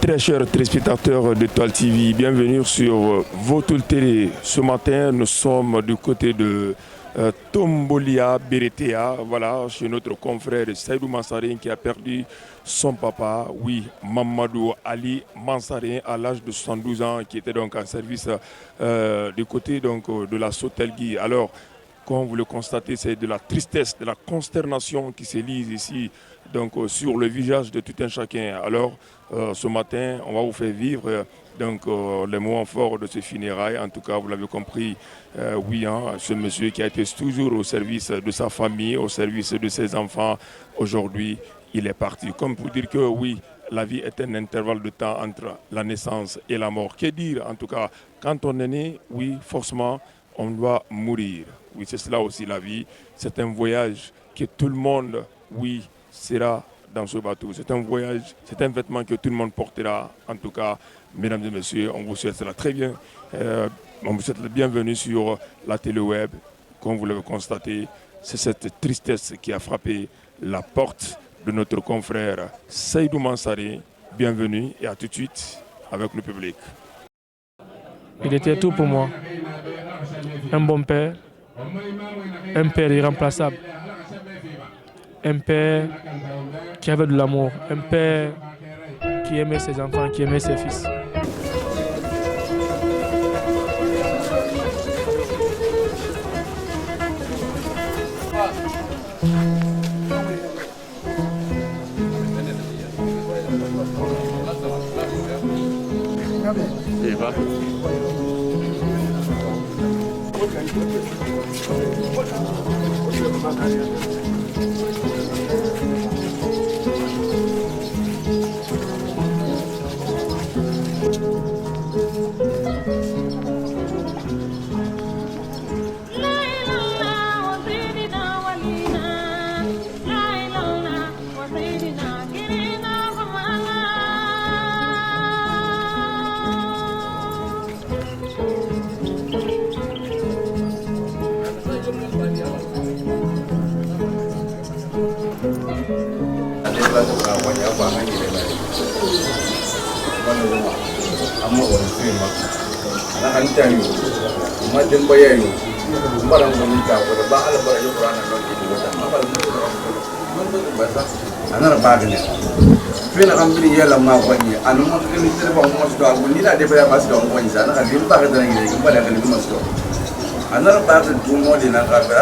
Très chers téléspectateurs de Toile TV, bienvenue sur Votoul Télé. Ce matin, nous sommes du côté de Tombolia Beretea, voilà, chez notre confrère Seydou Mansarin qui a perdu son papa, oui, Mamadou Ali Mansarin, à l'âge de 72 ans, qui était donc en service du côté donc, de la Sotelgui. Alors, comme vous le constatez, c'est de la tristesse, de la consternation qui se lise ici, donc sur le visage de tout un chacun. Alors, ce matin, on va vous faire vivre les moments forts de ce funérailles. En tout cas, vous l'avez compris, oui, hein, ce monsieur qui a été toujours au service de sa famille, au service de ses enfants, aujourd'hui, il est parti. Comme pour dire que oui, la vie est un intervalle de temps entre la naissance et la mort. Que dire, en tout cas, quand on est né, oui, forcément, on doit mourir. Oui, c'est cela aussi la vie. C'est un voyage que tout le monde, oui, sera dans ce bateau. C'est un voyage, c'est un vêtement que tout le monde portera. En tout cas, mesdames et messieurs, on vous souhaite cela très bien. On vous souhaite la bienvenue sur la télé web. Comme vous l'avez constaté, c'est cette tristesse qui a frappé la porte de notre confrère Seydou Mansarin. Bienvenue et à tout de suite avec le public. Il était tout pour moi. Un bon père, un père irremplaçable, un père qui avait de l'amour, un père qui aimait ses enfants, qui aimait ses fils. Another bargain. Feel I'm really yellow, my one year. I don't want to tell about most dog. We need a different master on Wednesday. I have been better than you, but I can do most dog. Another bargain, do more than I have. I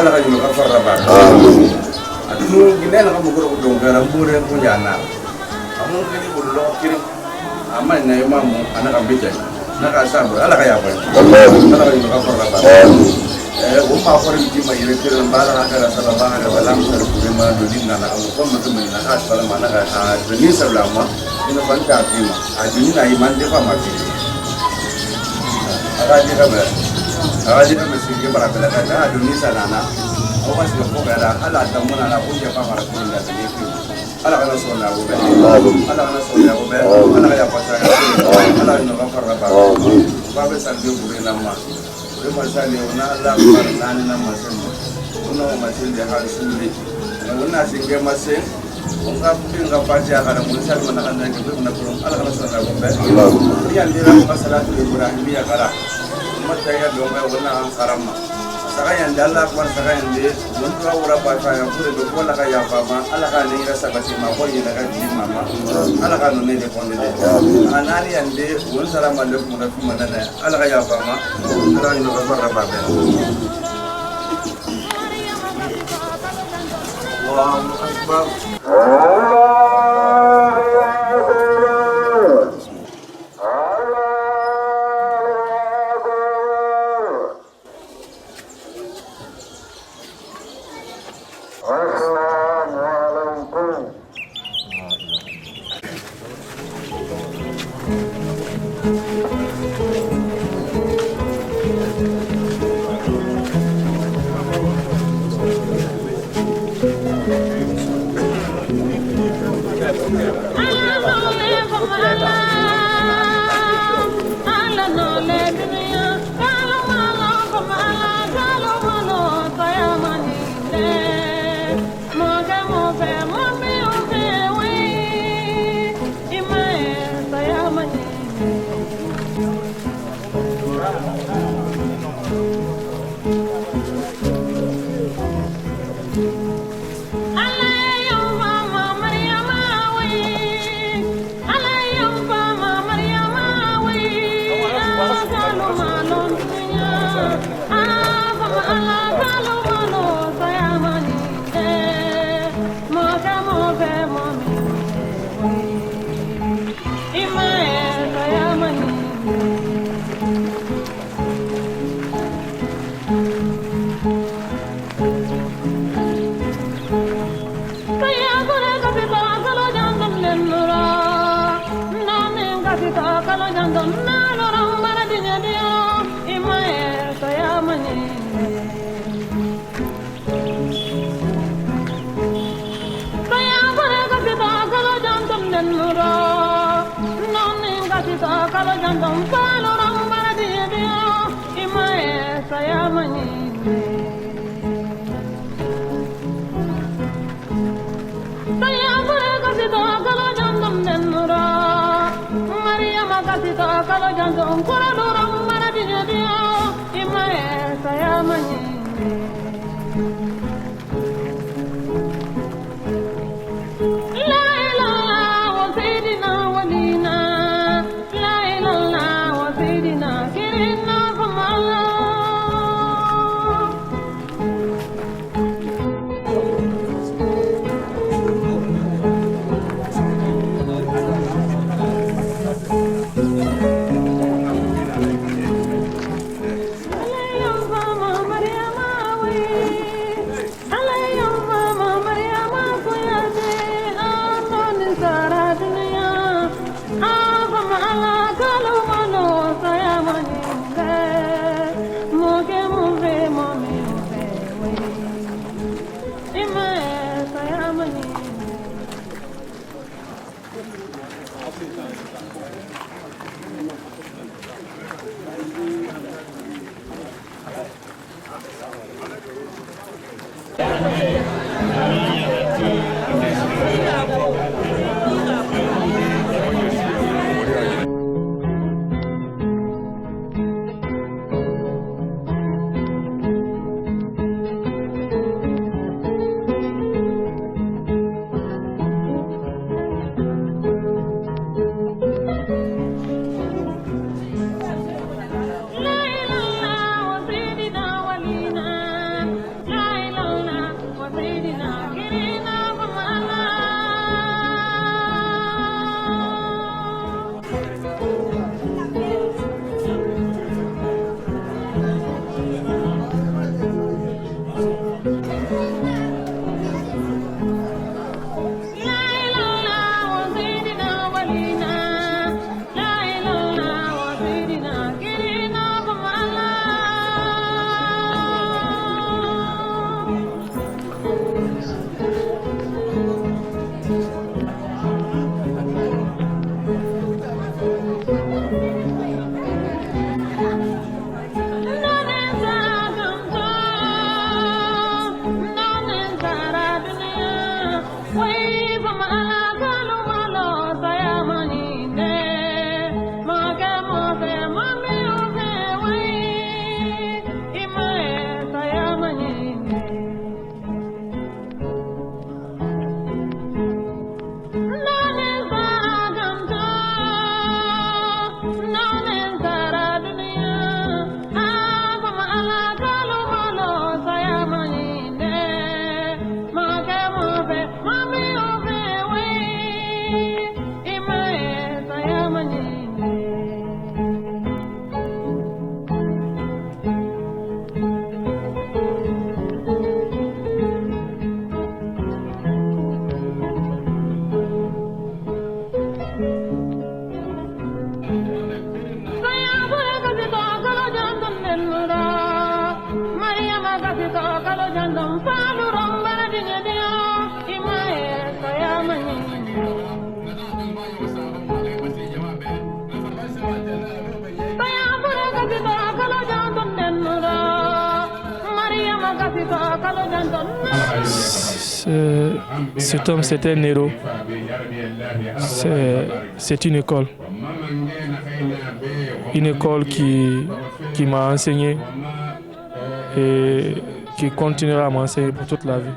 like you for a bar. I do Guinea, I'm going to go and put in Puyana. I'm not really good luck. I might name Mamma, another bitch. Nakasamba, I like you for a bar. Uma for him, my electoral Baraka, Salabana, Balamsa, Puma, Dudina, Common, and Asalamana, Denisa Lama, in the Fantasima. I do not even defama. I didn't have a single Baraka, Dunisa Lana. I was the Fogara, Allah, the Mona, Puja Pamara, that the nephew. Allah Sona, Allah Sona, Allah Pasaka, Allah Novaka, Babas and Duburinama. Masali una la nani na masendo una masindi harisuli una singe masen unga pinga pati akara munsali mana kana ke kuna kurum ala kana sona gombe ya ndira masalatu ibrahimiya kara mata ya donga una ankarama saka ya ndalla kwa saka ya ndi mundu ura pata ya kure do kola ka ya fama ala kana ira saka sima ko yina ka di mama ala kana ne de konde anani ya ndi unsala mande kuna fuma nana ala ka ya fama ala ni no ka ba ba Allahu akbar Cet homme, c'était un héros. C'est une école. Une école qui m'a enseigné et qui continuera à m'enseigner pour toute la vie.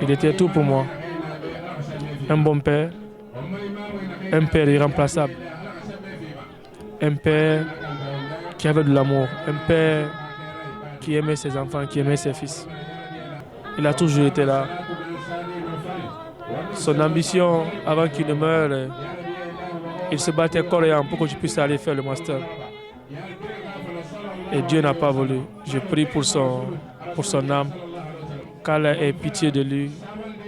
Il était tout pour moi. Un bon père, un père irremplaçable, un père qui avait de l'amour, un père qui aimait ses enfants, qui aimait ses fils. Il a toujours été là. Son ambition, avant qu'il ne meure, il se battait corps et âme pour que je puisse aller faire le master. Et Dieu n'a pas voulu. Je prie pour son âme, qu'Allah ait pitié de lui,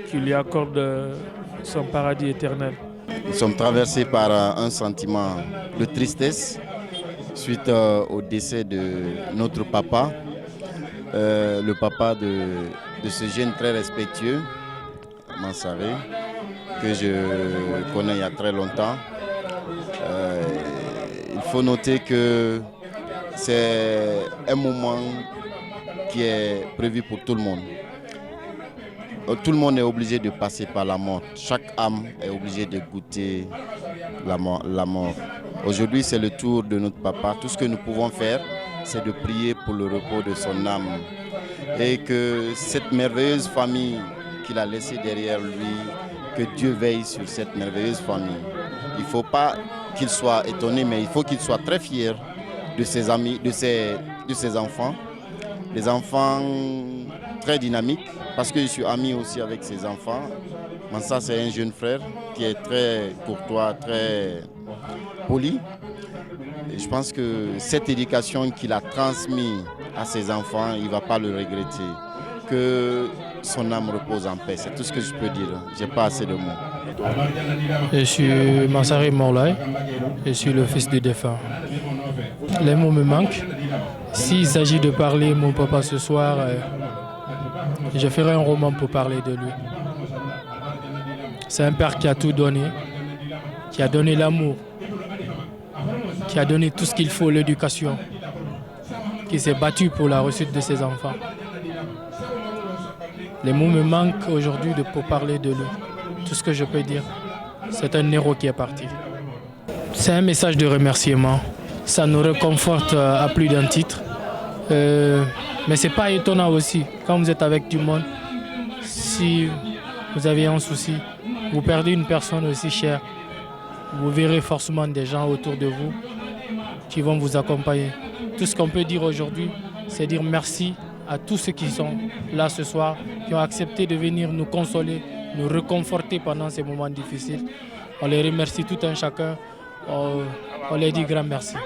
qu'il lui accorde son paradis éternel. Nous sommes traversés par un sentiment de tristesse suite au décès de notre papa, le papa de ce jeune très respectueux, Mansaré, que je connais il y a très longtemps. Il faut noter que c'est un moment qui est prévu pour tout le monde. Tout le monde est obligé de passer par la mort. Chaque âme est obligée de goûter la mort. Aujourd'hui, c'est le tour de notre papa. Tout ce que nous pouvons faire, c'est de prier pour le repos de son âme. Et que cette merveilleuse famille qu'il a laissée derrière lui, que Dieu veille sur cette merveilleuse famille. Il ne faut pas qu'il soit étonné, mais il faut qu'il soit très fier de ses amis, de ses enfants. Des enfants très dynamiques, parce que je suis ami aussi avec ses enfants. Mansa, c'est un jeune frère qui est très courtois, très poli. Et je pense que cette éducation qu'il a transmise à ses enfants, il ne va pas le regretter. Que son âme repose en paix, c'est tout ce que je peux dire. Je n'ai pas assez de mots. Je suis Mansaré Morlaï, je suis le fils du défunt. Les mots me manquent. S'il s'agit de parler mon papa ce soir, je ferai un roman pour parler de lui. C'est un père qui a tout donné, qui a donné l'amour, qui a donné tout ce qu'il faut, l'éducation, qui s'est battu pour la réussite de ses enfants. Les mots me manquent aujourd'hui pour parler de lui. Tout ce que je peux dire, c'est un héros qui est parti. C'est un message de remerciement. Ça nous réconforte à plus d'un titre. Mais ce n'est pas étonnant aussi. Quand vous êtes avec du monde, si vous avez un souci, vous perdez une personne aussi chère, vous verrez forcément des gens autour de vous qui vont vous accompagner. Tout ce qu'on peut dire aujourd'hui, c'est dire merci à tous ceux qui sont là ce soir, qui ont accepté de venir nous consoler, nous réconforter pendant ces moments difficiles. On les remercie tout un chacun. On les dit grand merci.